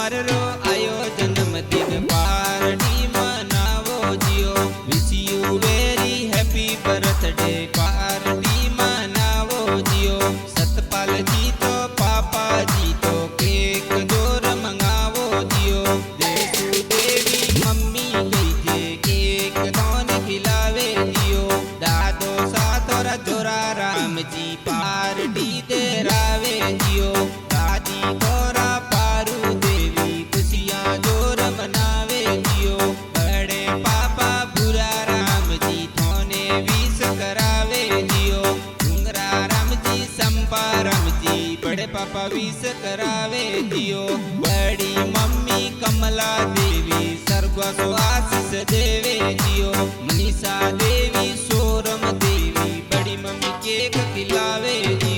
कुमार रो आयो जन्मदिन पार्टी मनावो जियो। Wish you very happy birthday party मनावो जियो। सतपाल जी तो पापा जी तो केक जोर मंगावो जियो। देसु देवी मम्मी लीजे केक दोन खिलावे जियो। दादो सातोरा जोरा राम जी पार्टी दे रावे जियो। दादी तोरा पारू देवी खुशियाँ जोर मनावे जियो। बड़े पापा बुरा राम जी थोने विश करावे जियो। डूंगरा राम जी संपा राम जी बड़े पापा विश करावे जियो। बड़ी मम्मी कमला देवी सर्गवास आशीष देवे जियो। मनीषा देवी सोरम देवी बड़ी मम्मी केक खिलावे जियो।